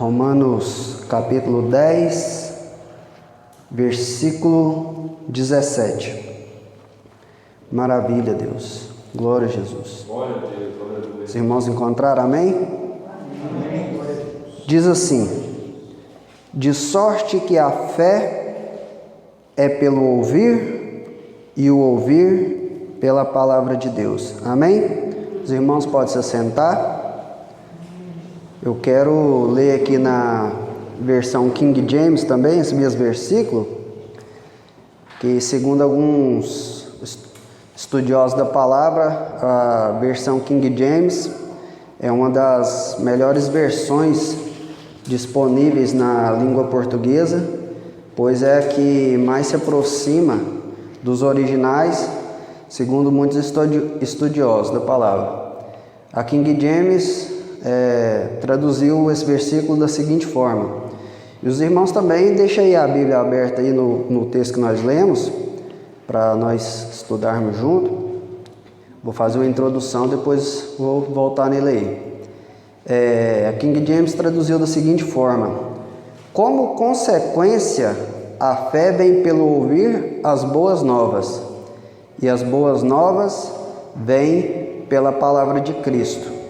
Romanos capítulo 10, versículo 17. Maravilha, Deus. Glória a Jesus. Glória a Deus, glória a Deus. Os irmãos encontraram, amém? Amém. Diz assim: de sorte que a fé é pelo ouvir, e o ouvir pela palavra de Deus. Amém? Os irmãos podem se assentar. Eu quero ler aqui na versão King James também, esse mesmo versículo, que segundo alguns estudiosos da palavra, a versão King James é uma das melhores versões disponíveis na língua portuguesa, pois é a que mais se aproxima dos originais, segundo muitos estudiosos da palavra. A King James traduziu esse versículo da seguinte forma, e os irmãos também deixem aí a Bíblia aberta aí no texto que nós lemos, para nós estudarmos junto. Vou fazer uma introdução, depois vou voltar nele aí. A King James traduziu da seguinte forma: como consequência, a fé vem pelo ouvir as boas novas, e as boas novas vêm pela palavra de Cristo.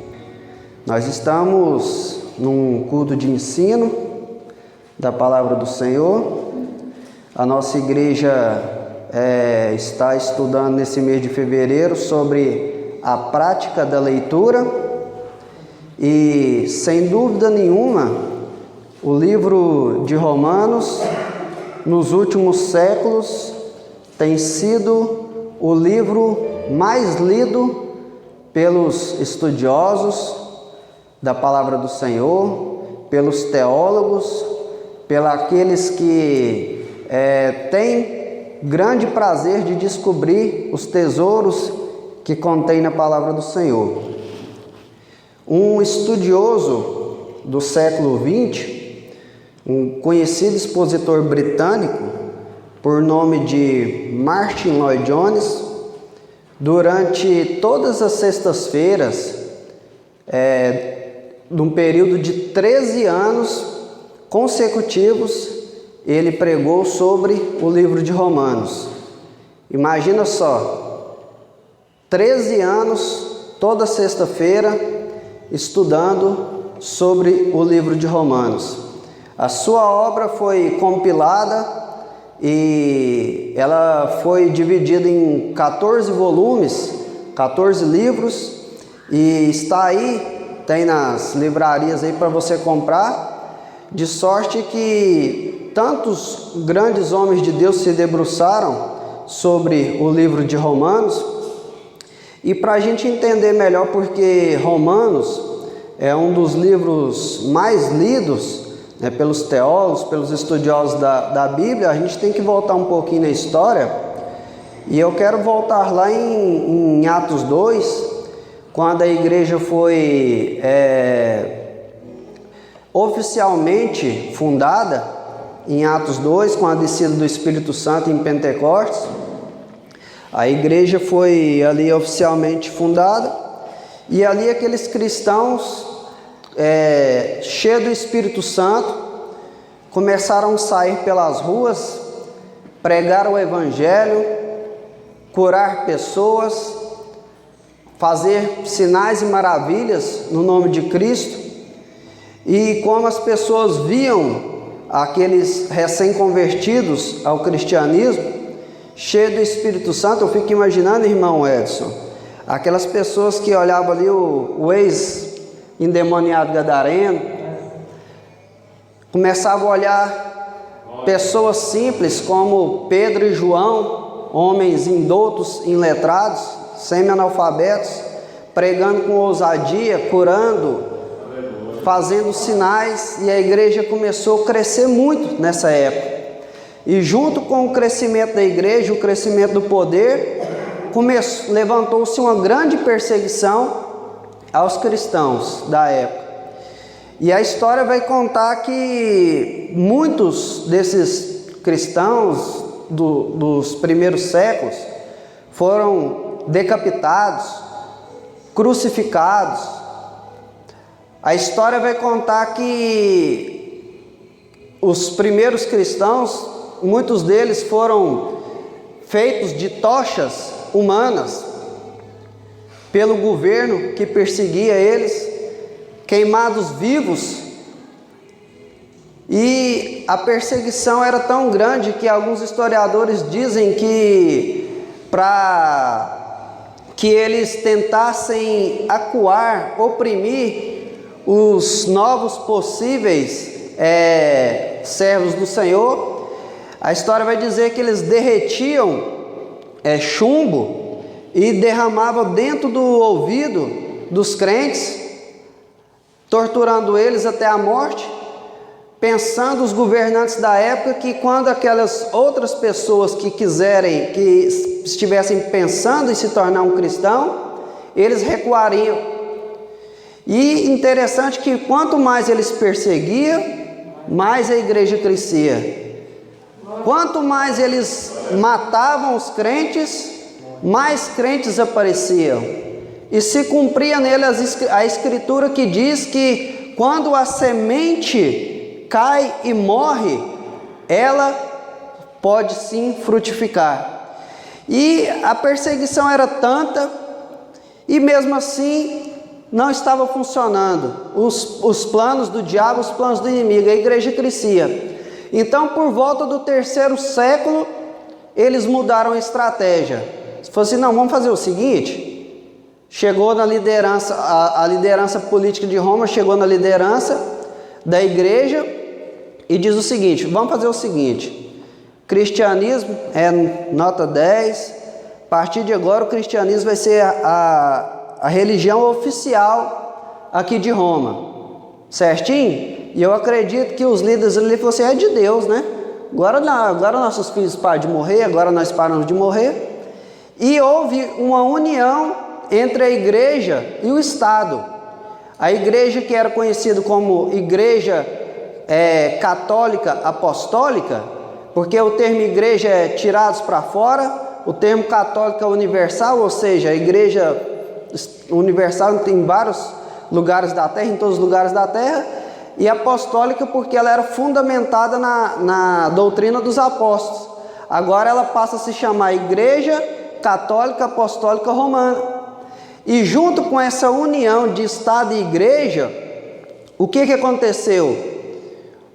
Nós estamos num culto de ensino da palavra do Senhor. A nossa igreja está estudando nesse mês de fevereiro sobre a prática da leitura. E, sem dúvida nenhuma, o livro de Romanos, nos últimos séculos, tem sido o livro mais lido pelos estudiosos da palavra do Senhor, pelos teólogos, pelos aqueles que têm grande prazer de descobrir os tesouros que contém na palavra do Senhor. Um estudioso do século XX, um conhecido expositor britânico, por nome de Martyn Lloyd-Jones, durante todas as sextas-feiras, num período de 13 anos consecutivos, ele pregou sobre o livro de Romanos. Imagina só, 13 anos, toda sexta-feira, estudando sobre o livro de Romanos. A sua obra foi compilada e ela foi dividida em 14 volumes, 14 livros, e está aí, tem nas livrarias aí para você comprar, de sorte que tantos grandes homens de Deus se debruçaram sobre o livro de Romanos. E para a gente entender melhor porque Romanos é um dos livros mais lidos, pelos teólogos, pelos estudiosos da Bíblia, a gente tem que voltar um pouquinho na história. E eu quero voltar lá em Atos 2, quando a igreja foi oficialmente fundada, em Atos 2, com a descida do Espírito Santo em Pentecostes. A igreja foi ali oficialmente fundada, e ali aqueles cristãos cheios do Espírito Santo começaram a sair pelas ruas, pregar o Evangelho, curar pessoas, fazer sinais e maravilhas no nome de Cristo. E como as pessoas viam aqueles recém-convertidos ao cristianismo, cheios do Espírito Santo, eu fico imaginando, irmão Edson, aquelas pessoas que olhavam ali o ex-endemoniado gadareno, começavam a olhar pessoas simples como Pedro e João, homens indoutos, iletrados, semi-analfabetos, pregando com ousadia, curando, fazendo sinais, e a igreja começou a crescer muito nessa época. E junto com o crescimento da igreja, o crescimento do poder, levantou-se uma grande perseguição aos cristãos da época. E a história vai contar que muitos desses cristãos dos primeiros séculos foram decapitados, crucificados, A história vai contar que os primeiros cristãos, muitos deles foram feitos de tochas humanas pelo governo que perseguia eles, queimados vivos. E a perseguição era tão grande que alguns historiadores dizem que para que eles tentassem acuar, oprimir os novos possíveis servos do Senhor, a história vai dizer que eles derretiam chumbo e derramavam dentro do ouvido dos crentes, torturando eles até a morte, pensando os governantes da época que quando aquelas outras pessoas que estivessem pensando em se tornar um cristão, eles recuariam. E interessante que quanto mais eles perseguiam, mais a igreja crescia. Quanto mais eles matavam os crentes, mais crentes apareciam. E se cumpria nele a escritura que diz que quando a semente cai e morre, ela pode sim frutificar. E a perseguição era tanta, e mesmo assim não estava funcionando os planos do diabo, os planos do inimigo. A igreja crescia. Então, por volta do 3º século, eles mudaram a estratégia. Falou assim: não, vamos fazer o seguinte. Chegou na liderança, a liderança política de Roma chegou na liderança da igreja e diz o seguinte: vamos fazer o seguinte, cristianismo é nota 10, a partir de agora o cristianismo vai ser a religião oficial aqui de Roma, certinho? E eu acredito que os líderes ali falaram assim: é de Deus, né? Agora nossos filhos param de morrer, agora nós paramos de morrer. E houve uma união entre a igreja e o Estado. A igreja, que era conhecida como igreja católica apostólica, porque o termo igreja é tirados para fora, o termo católica universal, ou seja, a igreja universal tem vários lugares da terra, em todos os lugares da terra, e apostólica porque ela era fundamentada na doutrina dos apóstolos. Agora ela passa a se chamar Igreja Católica Apostólica Romana. E junto com essa união de Estado e Igreja, o que aconteceu?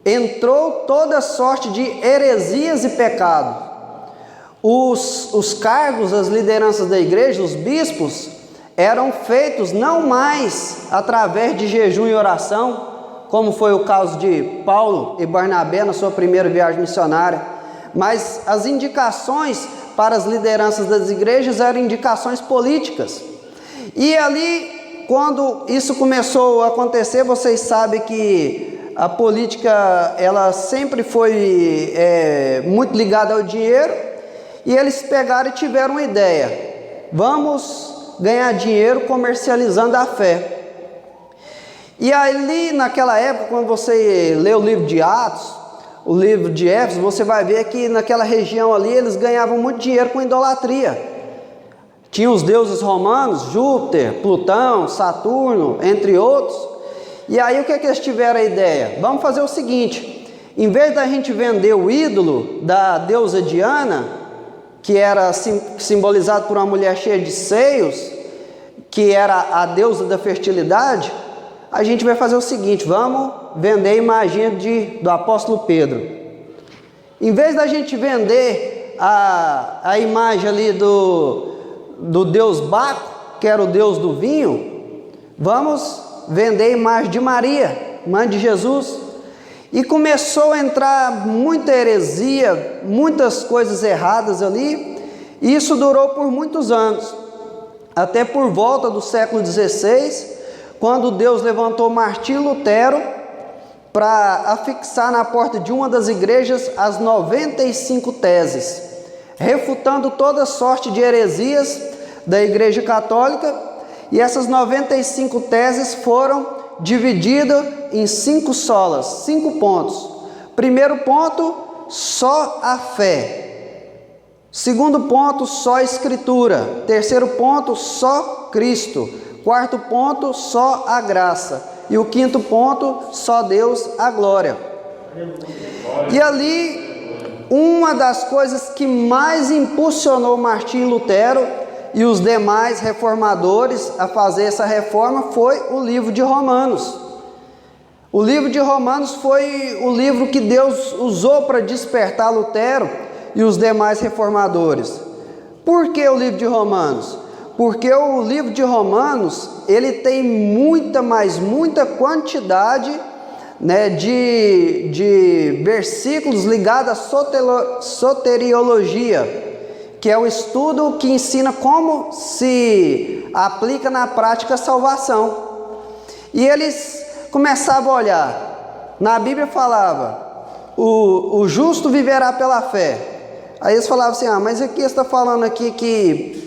Entrou toda sorte de heresias e pecados. Os cargos, as lideranças da igreja, os bispos, eram feitos não mais através de jejum e oração, como foi o caso de Paulo e Barnabé na sua primeira viagem missionária, mas as indicações para as lideranças das igrejas eram indicações políticas. E ali, quando isso começou a acontecer, vocês sabem que a política ela sempre foi muito ligada ao dinheiro, e eles pegaram e tiveram uma ideia: vamos ganhar dinheiro comercializando a fé. E ali naquela época, quando você lê o livro de Atos, o livro de Éfeso, você vai ver que naquela região ali eles ganhavam muito dinheiro com idolatria. Tinha os deuses romanos, Júpiter, Plutão, Saturno, entre outros. E aí o que eles tiveram a ideia? Vamos fazer o seguinte: em vez da gente vender o ídolo da deusa Diana, que era simbolizado por uma mulher cheia de seios, que era a deusa da fertilidade, a gente vai fazer o seguinte: vamos vender a imagem do apóstolo Pedro. Em vez da gente vender a imagem ali do deus Baco, que era o deus do vinho, vamos vender a imagem de Maria, mãe de Jesus. E começou a entrar muita heresia, muitas coisas erradas ali, e isso durou por muitos anos, até por volta do século XVI, quando Deus levantou Martim Lutero para afixar na porta de uma das igrejas as 95 teses, refutando toda sorte de heresias da Igreja Católica. E essas 95 teses foram divididas em 5 solas, 5 pontos. Primeiro ponto, só a fé. Segundo ponto, só a Escritura. Terceiro ponto, só Cristo. Quarto ponto, só a graça. E o quinto ponto, só Deus a glória. E ali, uma das coisas que mais impulsionou Martinho Lutero e os demais reformadores a fazer essa reforma foi o livro de Romanos. O livro de Romanos foi o livro que Deus usou para despertar Lutero e os demais reformadores. Por que o livro de Romanos? Porque o livro de Romanos, ele tem muita quantidade, né, de versículos ligados à soteriologia, que é o estudo que ensina como se aplica na prática a salvação. E eles começavam a olhar, na Bíblia falava, o justo viverá pela fé. Aí eles falavam assim, mas aqui está falando aqui que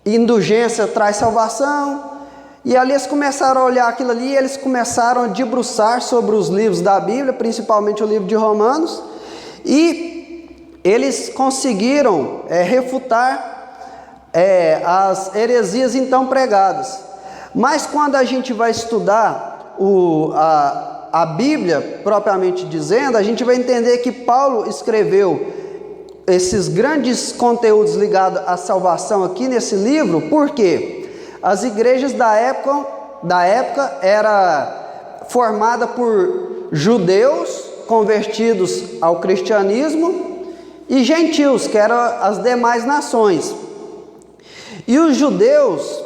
indulgência traz salvação. E ali eles começaram a olhar aquilo ali, e eles começaram a debruçar sobre os livros da Bíblia, principalmente o livro de Romanos, e eles conseguiram refutar as heresias então pregadas. Mas quando a gente vai estudar a Bíblia, propriamente dizendo, a gente vai entender que Paulo escreveu esses grandes conteúdos ligados à salvação aqui nesse livro, por quê? As igrejas da época era formada por judeus convertidos ao cristianismo e gentios, que eram as demais nações. E os judeus,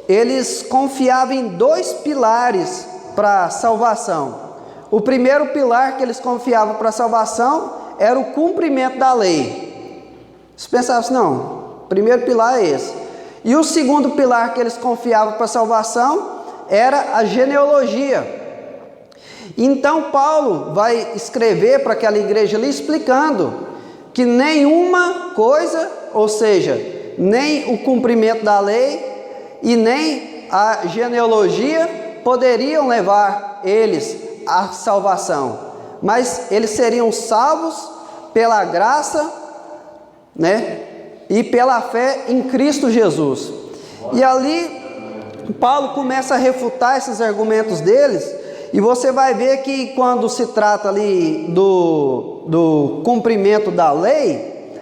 eles confiavam em dois pilares para a salvação. O primeiro pilar que eles confiavam para a salvação era o cumprimento da lei. Você pensava assim, não, o primeiro pilar é esse. E o segundo pilar que eles confiavam para a salvação era a genealogia. Então Paulo vai escrever para aquela igreja ali explicando que nenhuma coisa, ou seja, nem o cumprimento da lei e nem a genealogia poderiam levar eles à salvação, mas eles seriam salvos pela graça, né? E pela fé em Cristo Jesus. E ali Paulo começa a refutar esses argumentos deles, e você vai ver que quando se trata ali do cumprimento da lei,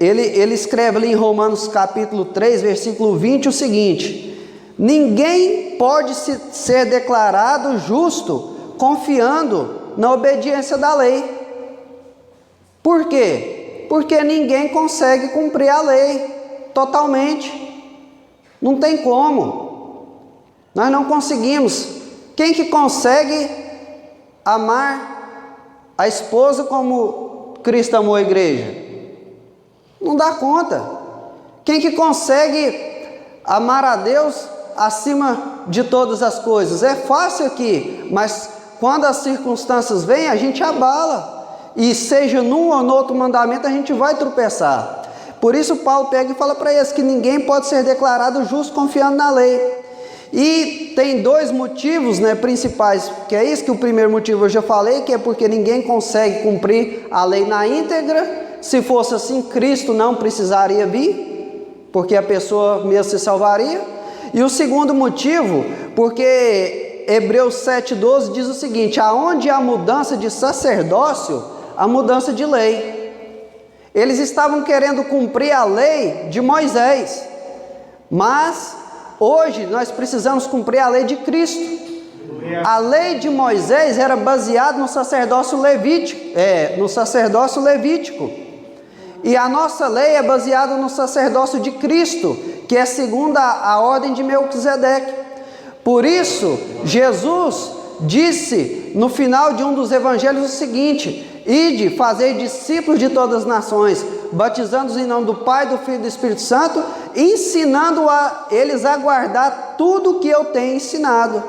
ele escreve ali em Romanos capítulo 3, versículo 20 o seguinte: ninguém pode ser declarado justo confiando na obediência da lei. Por quê? Porque ninguém consegue cumprir a lei totalmente. Não tem como. Nós não conseguimos. Quem que consegue amar a esposa como Cristo amou a igreja? Não dá conta. Quem que consegue amar a Deus acima de todas as coisas? É fácil aqui, mas quando as circunstâncias vêm, a gente abala. E seja num ou no outro mandamento, a gente vai tropeçar. Por isso Paulo pega e fala para eles que ninguém pode ser declarado justo confiando na lei. E tem dois motivos, né, principais, que é isso, que o primeiro motivo eu já falei, que é porque ninguém consegue cumprir a lei na íntegra. Se fosse assim, Cristo não precisaria vir, porque a pessoa mesmo se salvaria. E o segundo motivo, porque Hebreus 7,12 diz o seguinte: aonde há mudança de sacerdócio, a mudança de lei. Eles estavam querendo cumprir a lei de Moisés, mas hoje nós precisamos cumprir a lei de Cristo. A lei de Moisés era baseada no sacerdócio levítico, e a nossa lei é baseada no sacerdócio de Cristo, que é segundo a ordem de Melquisedeque. Por isso, Jesus disse no final de um dos evangelhos o seguinte: ide, fazer discípulos de todas as nações, batizando-os em nome do Pai, do Filho e do Espírito Santo, ensinando eles a guardar tudo o que eu tenho ensinado.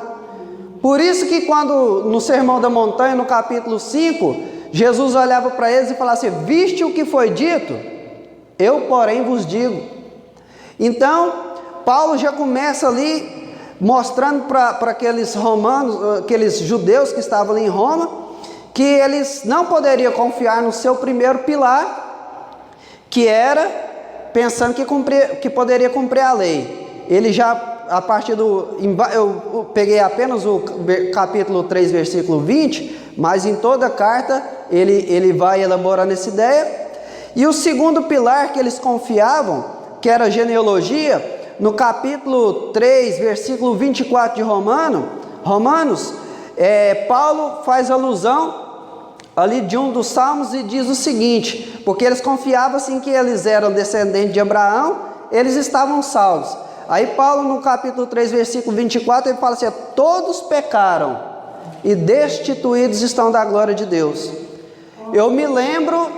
Por isso que quando no Sermão da Montanha, no capítulo 5, Jesus olhava para eles e falava assim: viste o que foi dito? Eu, porém, vos digo. Então, Paulo já começa ali mostrando para aqueles romanos, aqueles judeus que estavam ali em Roma, que eles não poderiam confiar no seu primeiro pilar, que era pensando que poderia cumprir a lei. Ele já a partir do... Eu peguei apenas o capítulo 3, versículo 20, mas em toda a carta ele vai elaborando essa ideia. E o segundo pilar que eles confiavam, que era a genealogia, no capítulo 3, versículo 24 de Romanos, Paulo faz alusão ali de um dos salmos e diz o seguinte, porque eles confiavam assim que eles eram descendentes de Abraão, eles estavam salvos. Aí Paulo no capítulo 3, versículo 24, ele fala assim, todos pecaram e destituídos estão da glória de Deus. Eu me lembro,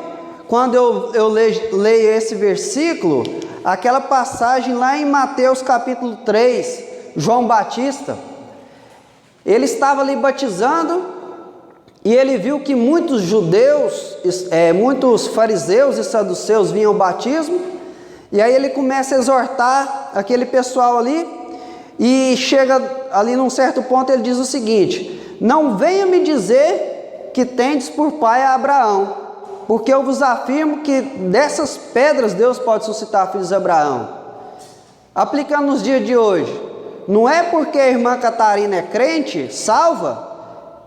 quando eu leio esse versículo, aquela passagem lá em Mateus capítulo 3, João Batista, ele estava ali batizando, e ele viu que muitos judeus, muitos fariseus e saduceus vinham ao batismo, e aí ele começa a exortar aquele pessoal ali, e chega ali num certo ponto, ele diz o seguinte, não venha me dizer que tendes por pai a Abraão, porque eu vos afirmo que dessas pedras Deus pode suscitar filhos de Abraão. Aplicando nos dias de hoje, não é porque a irmã Catarina é crente, salva,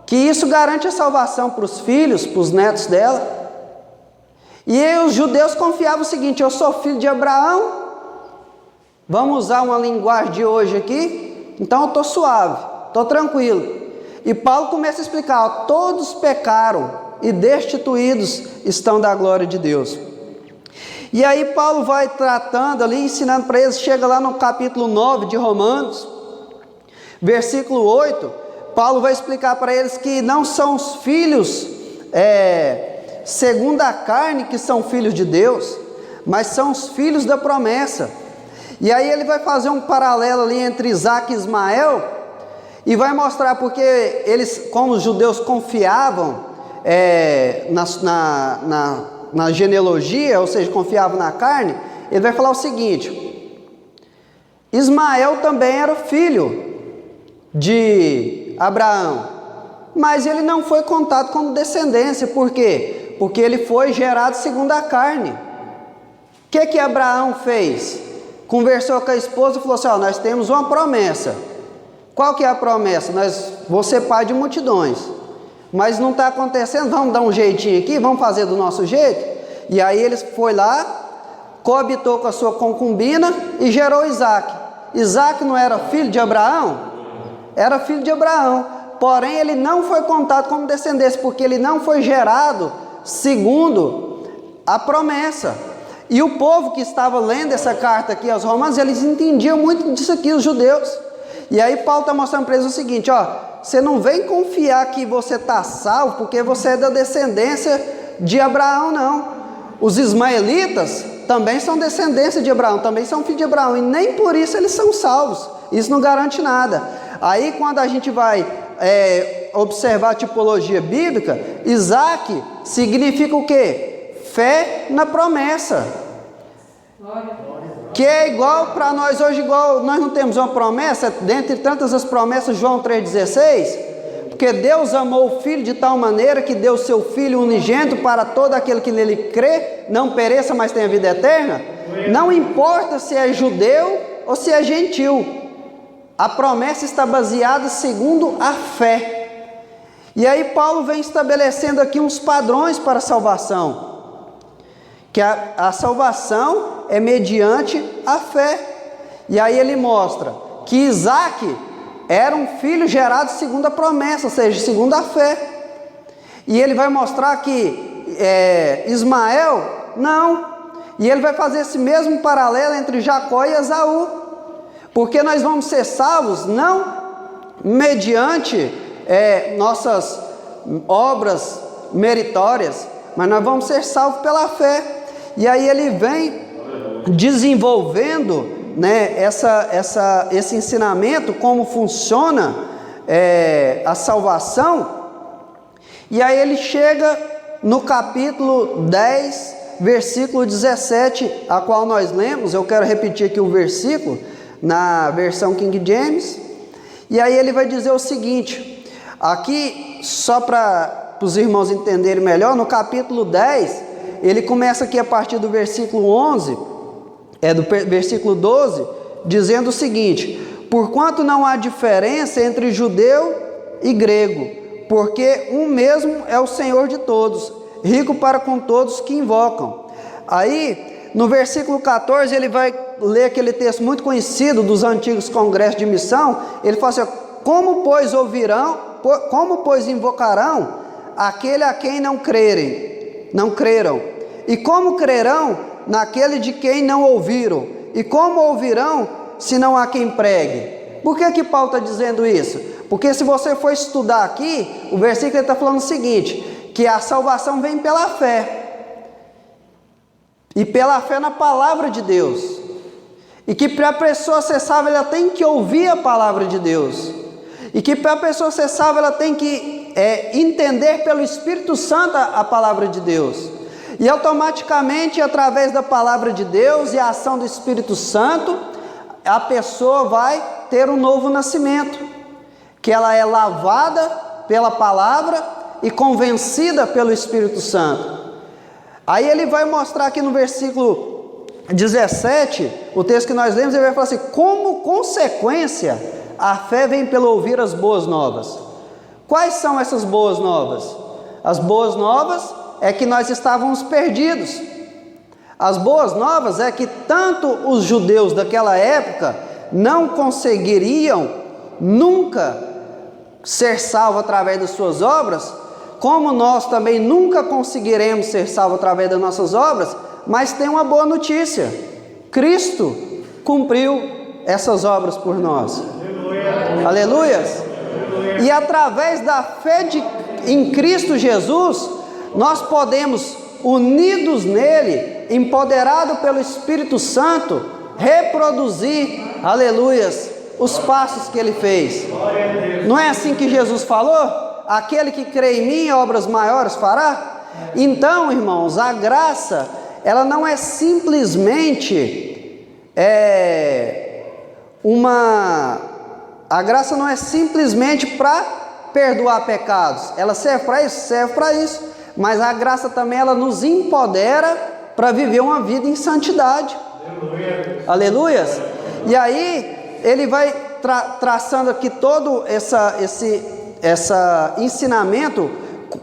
que isso garante a salvação para os filhos, para os netos dela. E os judeus confiavam o seguinte, eu sou filho de Abraão, vamos usar uma linguagem de hoje aqui, então eu estou suave, estou tranquilo. E Paulo começa a explicar, todos pecaram e destituídos estão da glória de Deus. E aí Paulo vai tratando ali, ensinando para eles, chega lá no capítulo 9 de Romanos, versículo 8, Paulo vai explicar para eles que não são os filhos segundo a carne que são filhos de Deus, mas são os filhos da promessa. E aí ele vai fazer um paralelo ali entre Isaac e Ismael, e vai mostrar porque eles, como os judeus confiavam na genealogia, ou seja, confiavam na carne, ele vai falar o seguinte, Ismael também era filho de Abraão, mas ele não foi contado como descendência. Por quê? Porque ele foi gerado segundo a carne. O que Abraão fez? Conversou com a esposa e falou assim, nós temos uma promessa. Qual que é a promessa? Vou ser pai de multidões, mas não está acontecendo, vamos dar um jeitinho aqui, vamos fazer do nosso jeito. E aí ele foi lá, coabitou com a sua concubina e gerou Isaac. Isaac não era filho de Abraão? Era filho de Abraão, porém ele não foi contado como descendência, porque ele não foi gerado segundo a promessa. E o povo que estava lendo essa carta aqui aos romanos, eles entendiam muito disso aqui, os judeus. E aí Paulo está mostrando para eles o seguinte, você não vem confiar que você está salvo, porque você é da descendência de Abraão, não. Os ismaelitas também são descendência de Abraão, também são filhos de Abraão, e nem por isso eles são salvos. Isso não garante nada. Aí quando a gente vai observar a tipologia bíblica, Isaac significa o quê? Fé na promessa. Que é igual para nós hoje, igual nós não temos uma promessa, dentre tantas as promessas, João 3,16, porque Deus amou o Filho de tal maneira que deu o seu Filho unigênito para todo aquele que nele crê, não pereça, mas tenha vida eterna. Não importa se é judeu ou se é gentil, a promessa está baseada segundo a fé. E aí Paulo vem estabelecendo aqui uns padrões para a salvação, que a salvação é mediante a fé. E aí ele mostra que Isaac era um filho gerado segundo a promessa, ou seja, segundo a fé. E ele vai mostrar que Ismael, não. E ele vai fazer esse mesmo paralelo entre Jacó e Esaú. Porque nós vamos ser salvos não mediante nossas obras meritórias, mas nós vamos ser salvos pela fé. E aí ele vem desenvolvendo, esse ensinamento, como funciona a salvação. E aí ele chega no capítulo 10, versículo 17, a qual nós lemos. Eu quero repetir aqui o versículo na versão King James, e aí ele vai dizer o seguinte, aqui só para os irmãos entenderem melhor, no capítulo 10, ele começa aqui a partir do versículo 11, do versículo 12, dizendo o seguinte, porquanto não há diferença entre judeu e grego, porque um mesmo é o Senhor de todos, rico para com todos que invocam. Aí, no versículo 14, ele vai ler aquele texto muito conhecido dos antigos congressos de missão. Ele fala assim: como pois ouvirão, como pois invocarão aquele a quem não creram? E como crerão naquele de quem não ouviram? E como ouvirão se não há quem pregue? Por que Paulo está dizendo isso? Porque se você for estudar aqui, o versículo está falando o seguinte, que a salvação vem pela fé. E pela fé na palavra de Deus. E que para a pessoa ser salva, ela tem que ouvir a palavra de Deus. E que para a pessoa ser salva, ela tem que entender pelo Espírito Santo a palavra de Deus. E automaticamente, através da palavra de Deus e a ação do Espírito Santo, a pessoa vai ter um novo nascimento. Que ela é lavada pela palavra e convencida pelo Espírito Santo. Aí ele vai mostrar aqui no versículo 17, o texto que nós lemos, ele vai falar assim: como consequência, a fé vem pelo ouvir as boas novas. Quais são essas boas novas? As boas novas é que nós estávamos perdidos. As boas novas é que tanto os judeus daquela época não conseguiriam nunca ser salvos através das suas obras, como nós também nunca conseguiremos ser salvos através das nossas obras. Mas tem uma boa notícia: Cristo cumpriu essas obras por nós. Aleluias! E através da fé em Cristo Jesus, nós podemos, unidos nele, empoderado pelo Espírito Santo, reproduzir, aleluias, os passos que ele fez. Não é assim que Jesus falou? Aquele que crê em mim, obras maiores fará? Então, irmãos, a graça, ela não é simplesmente a graça não é simplesmente para perdoar pecados. Ela serve para isso? Serve para isso. Mas a graça também, ela nos empodera para viver uma vida em santidade. Aleluias! E aí, ele vai traçando aqui todo esse ensinamento,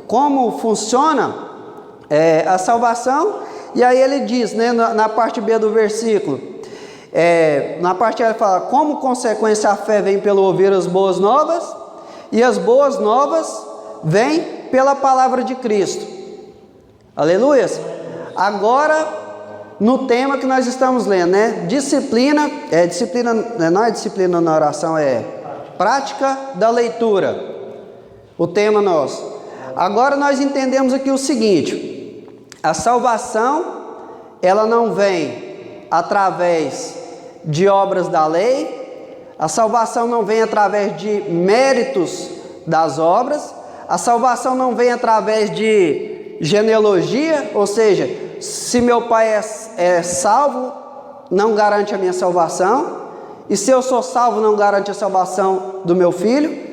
como funciona a salvação. E aí ele diz, né, na parte B do versículo, na parte A ele fala: como consequência a fé vem pelo ouvir as boas novas, e as boas novas vêm pela palavra de Cristo. Aleluias! Agora, no tema que nós estamos lendo, né, disciplina não é disciplina na oração, é prática da leitura. O tema nosso. Agora nós entendemos aqui o seguinte: a salvação, ela não vem através de obras da lei, a salvação não vem através de méritos das obras, a salvação não vem através de genealogia, ou seja, se meu pai é salvo, não garante a minha salvação, e se eu sou salvo, não garante a salvação do meu filho.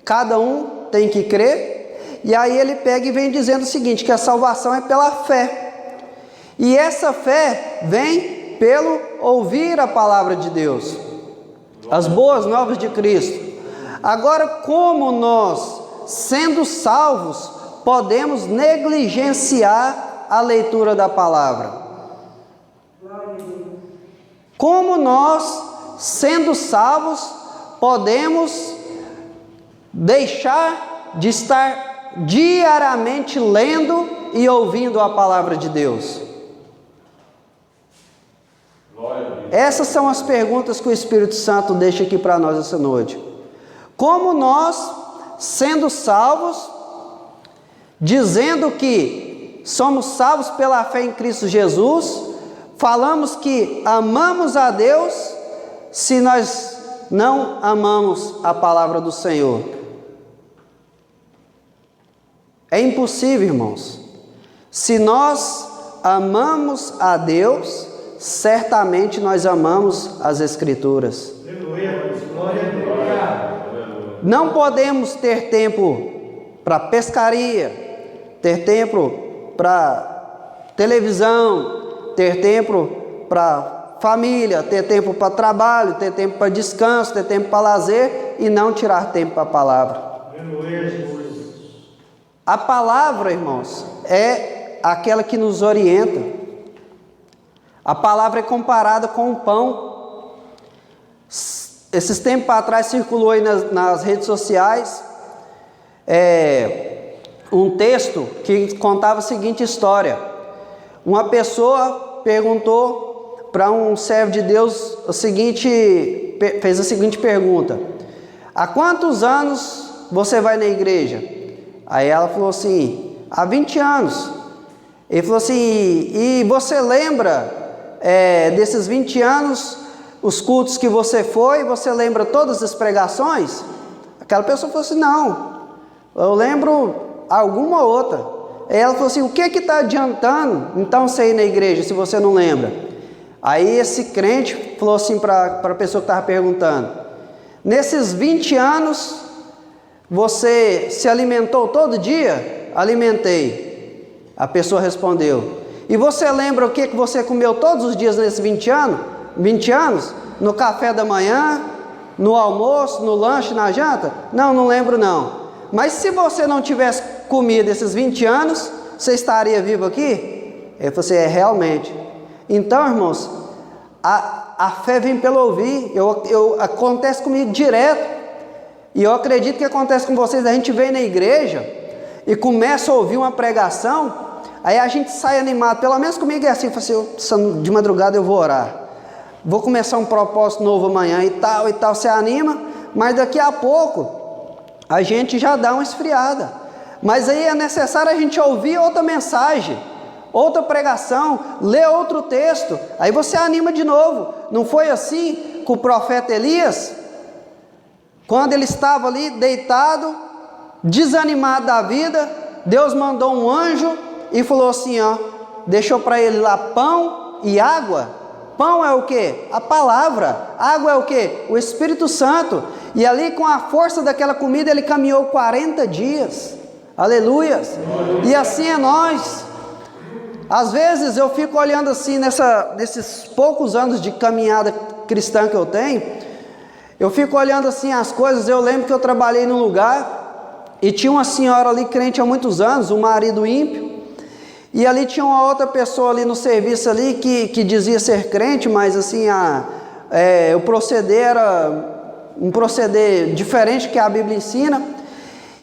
Cada um tem que crer. E aí ele pega e vem dizendo o seguinte, que a salvação é pela fé. E essa fé vem pelo ouvir a palavra de Deus, as boas novas de Cristo. Agora, como nós, sendo salvos, podemos negligenciar a leitura da palavra? Como nós, sendo salvos, podemos deixar de estar diariamente lendo e ouvindo a palavra de Deus? Essas são as perguntas que o Espírito Santo deixa aqui para nós essa noite. Como nós, sendo salvos, dizendo que somos salvos pela fé em Cristo Jesus, falamos que amamos a Deus, se nós não amamos a palavra do Senhor? É impossível, irmãos. Se nós amamos a Deus, certamente nós amamos as Escrituras. Não podemos ter tempo para pescaria, ter tempo para televisão, ter tempo para família, ter tempo para trabalho, ter tempo para descanso, ter tempo para lazer e não tirar tempo para a palavra. A palavra, irmãos, é aquela que nos orienta. A palavra é comparada com o pão. Esses tempos atrás circulou aí nas redes sociais um texto que contava a seguinte história. Uma pessoa perguntou para um servo de Deus fez a seguinte pergunta: há quantos anos você vai na igreja? Aí ela falou assim: há 20 anos. Ele falou assim: e você lembra desses 20 anos, os cultos que você foi, você lembra todas as pregações? Aquela pessoa falou assim: não, eu lembro alguma outra. Aí ela falou assim: o que está adiantando então você ir na igreja se você não lembra? Aí esse crente falou assim para a pessoa que estava perguntando: nesses 20 anos você se alimentou todo dia? Alimentei. A pessoa respondeu: e você lembra o que você comeu todos os dias nesses 20 anos? 20 anos? No café da manhã, no almoço, no lanche, na janta? Não, não lembro não. Mas se você não tivesse comido esses 20 anos, você estaria vivo aqui? Ele falou assim: realmente. Então, irmãos, a fé vem pelo ouvir. Acontece comigo direto. E eu acredito que acontece com vocês. A gente vem na igreja e começa a ouvir uma pregação, aí a gente sai animado. Pelo menos comigo é assim, de madrugada eu vou orar, vou começar um propósito novo amanhã e tal, você anima, mas daqui a pouco a gente já dá uma esfriada. Mas aí é necessário a gente ouvir outra mensagem, outra pregação, ler outro texto, aí você anima de novo. Não foi assim com o profeta Elias? Quando ele estava ali deitado, desanimado da vida, Deus mandou um anjo e falou assim, deixou para ele lá pão e água. Pão é o que? A palavra. Água é o que? O Espírito Santo. E ali com a força daquela comida ele caminhou 40 dias. Aleluias. E assim é nós. Às vezes eu fico olhando assim nesses poucos anos de caminhada cristã que eu tenho, eu fico olhando assim as coisas. Eu lembro que eu trabalhei num lugar e tinha uma senhora ali crente há muitos anos, um marido ímpio. E ali tinha uma outra pessoa ali no serviço ali que dizia ser crente, mas assim, o proceder era um proceder diferente que a Bíblia ensina.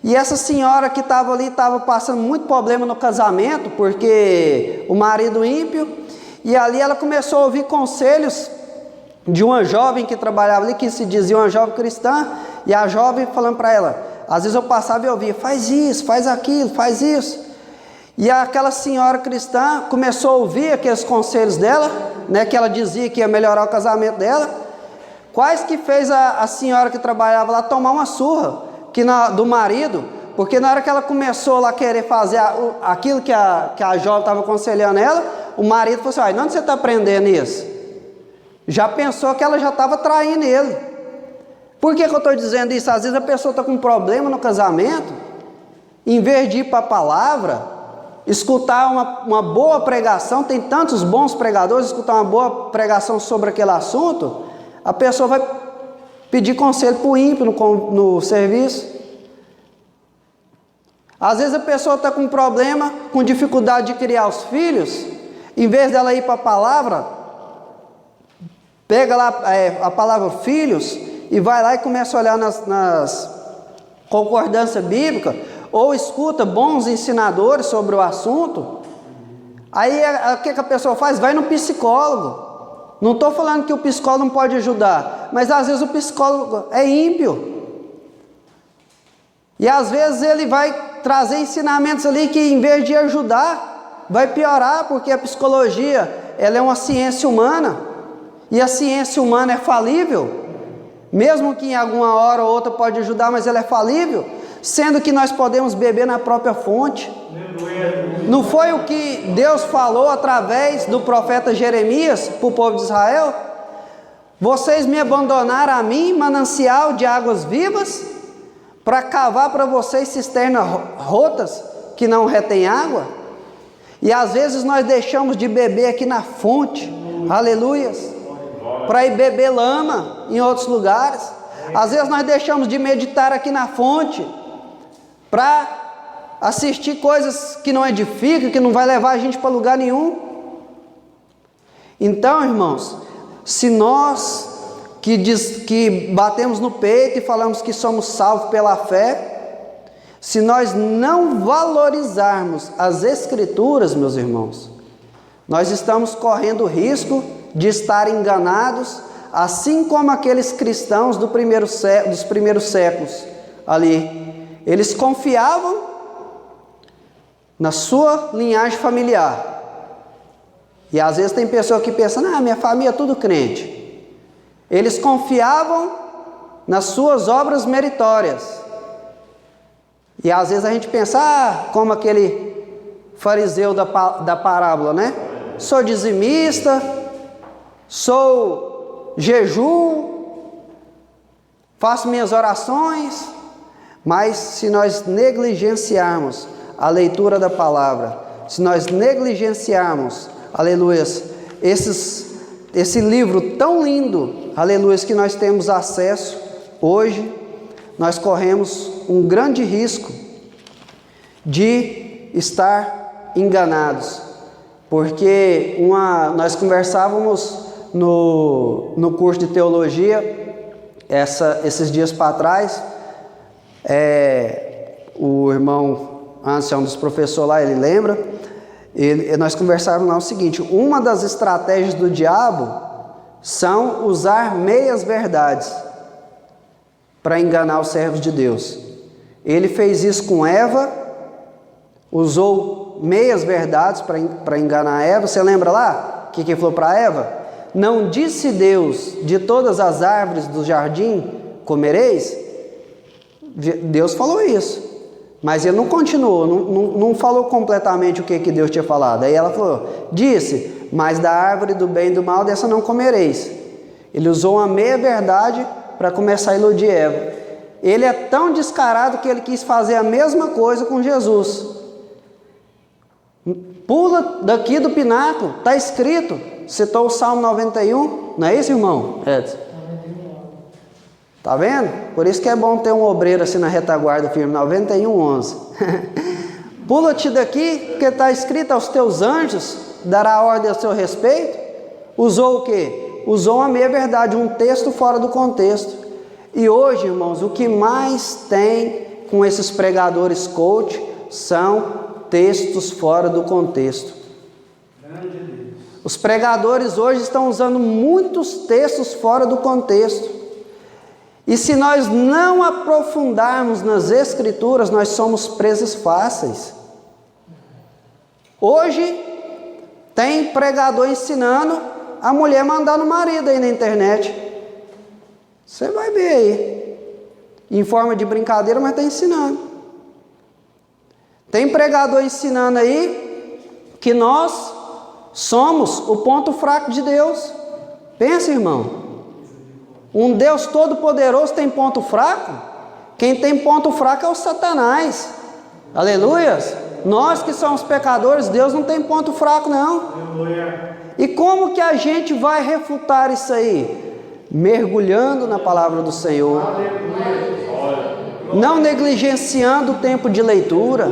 E essa senhora que estava ali, estava passando muito problema no casamento, porque o marido ímpio, e ali ela começou a ouvir conselhos de uma jovem que trabalhava ali, que se dizia uma jovem cristã, e a jovem falando para ela, às vezes eu passava e ouvia, faz isso, faz aquilo, faz isso. E aquela senhora cristã começou a ouvir aqueles conselhos dela, né, que ela dizia que ia melhorar o casamento dela. Quase que fez a senhora que trabalhava lá tomar uma surra do marido, porque na hora que ela começou lá a querer fazer aquilo que a jovem estava aconselhando ela, o marido falou assim, onde você está aprendendo isso? Já pensou que ela já estava traindo ele. Por que eu estou dizendo isso? Às vezes a pessoa está com um problema no casamento, em vez de ir para a palavra, escutar uma boa pregação, tem tantos bons pregadores, escutar uma boa pregação sobre aquele assunto, a pessoa vai pedir conselho para o ímpio no serviço. Às vezes a pessoa está com problema, com dificuldade de criar os filhos, em vez dela ir para a palavra, pega lá a palavra filhos e vai lá e começa a olhar nas concordâncias bíblicas, ou escuta bons ensinadores sobre o assunto. Aí o que a pessoa faz? Vai no psicólogo. Não estou falando que o psicólogo não pode ajudar, mas às vezes o psicólogo é ímpio, e às vezes ele vai trazer ensinamentos ali que em vez de ajudar, vai piorar, porque a psicologia ela é uma ciência humana, e a ciência humana é falível, mesmo que em alguma hora ou outra pode ajudar, mas ela é falível, sendo que nós podemos beber na própria fonte. Não foi o que Deus falou através do profeta Jeremias para o povo de Israel? Vocês me abandonaram a mim, manancial de águas vivas, para cavar para vocês cisternas rotas que não retêm água? E às vezes nós deixamos de beber aqui na fonte, aleluias. para ir beber lama em outros lugares. Às vezes nós deixamos de meditar aqui na fonte para assistir coisas que não edificam, que não vai levar a gente para lugar nenhum. Então, irmãos, se nós que batemos no peito e falamos que somos salvos pela fé, se nós não valorizarmos as Escrituras, meus irmãos, nós estamos correndo o risco de estar enganados, assim como aqueles cristãos dos primeiros séculos ali. Eles confiavam na sua linhagem familiar. E às vezes tem pessoa que pensa, minha família é tudo crente. Eles confiavam nas suas obras meritórias. E às vezes a gente pensa, como aquele fariseu da parábola, né? Sou dizimista, sou jejum, faço minhas orações, mas se nós negligenciarmos a leitura da palavra, se nós negligenciarmos, aleluias, esse livro tão lindo, aleluias, que nós temos acesso hoje, nós corremos um grande risco de estar enganados, porque nós conversávamos no curso de teologia, esses dias para trás, o irmão Anderson, um dos professores lá, ele lembra, nós conversávamos lá o seguinte: uma das estratégias do diabo são usar meias verdades para enganar os servos de Deus. Ele fez isso com Eva, usou meias verdades para enganar Eva. Você lembra lá? O que ele falou para Eva? Não disse Deus, de todas as árvores do jardim comereis? Deus falou isso, mas ele não continuou, não falou completamente o que Deus tinha falado. Aí ela falou, disse, mas da árvore do bem e do mal, dessa não comereis. Ele usou uma meia verdade para começar a iludir Eva. Ele é tão descarado que ele quis fazer a mesma coisa com Jesus. Pula daqui do pináculo, está escrito, citou o Salmo 91, não é isso, irmão Edson? Tá vendo? Por isso que é bom ter um obreiro assim na retaguarda firme, 91:11. Pula-te daqui, porque está escrito, aos teus anjos dará ordem a seu respeito. Usou o quê? Usou uma meia verdade, um texto fora do contexto. E hoje, irmãos, o que mais tem com esses pregadores coach são textos fora do contexto. Os pregadores hoje estão usando muitos textos fora do contexto. E se nós não aprofundarmos nas Escrituras, nós somos presas fáceis. Hoje, tem pregador ensinando a mulher mandar no marido aí na internet. Você vai ver aí. Em forma de brincadeira, mas está ensinando. Tem pregador ensinando aí que nós somos o ponto fraco de Deus. Pensa, irmão. Um Deus todo-poderoso tem ponto fraco? Quem tem ponto fraco é o Satanás. Aleluias! Nós que somos pecadores, Deus não tem ponto fraco não. Aleluia. E como que a gente vai refutar isso aí? Mergulhando na palavra do Senhor. Aleluia. Não negligenciando o tempo de leitura.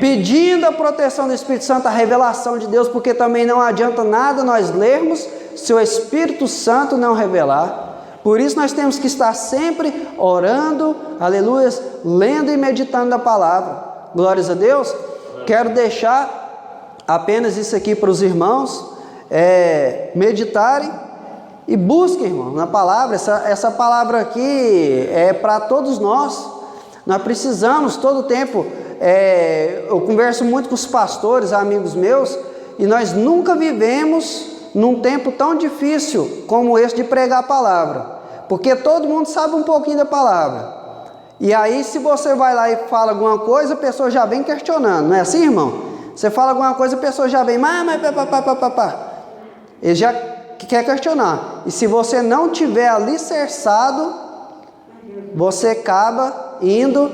Pedindo a proteção do Espírito Santo, a revelação de Deus, porque também não adianta nada nós lermos se o Espírito Santo não revelar. Por isso nós temos que estar sempre orando, aleluia, lendo e meditando a palavra. Glórias a Deus. Quero deixar apenas isso aqui para os irmãos meditarem e busquem, irmão, na palavra. Essa palavra aqui é para todos nós. Nós precisamos todo o tempo. Eu converso muito com os pastores, amigos meus, e nós nunca vivemos num tempo tão difícil como esse de pregar a palavra. Porque todo mundo sabe um pouquinho da palavra. E aí, se você vai lá e fala alguma coisa, a pessoa já vem questionando. Não é assim, irmão? Você fala alguma coisa, a pessoa já vem, ele já quer questionar. E se você não tiver alicerçado, você acaba indo,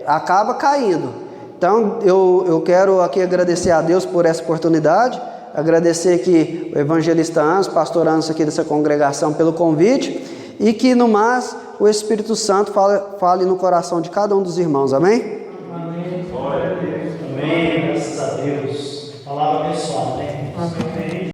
acaba caindo. Então, eu quero aqui agradecer a Deus por essa oportunidade. agradecer aqui o evangelista Anso, pastor Anso aqui dessa congregação pelo convite, e que no mais o Espírito Santo fale no coração de cada um dos irmãos, amém? Amém. Glória a Deus. Amém, graças a Deus. Palavra abençoada, né? Amém.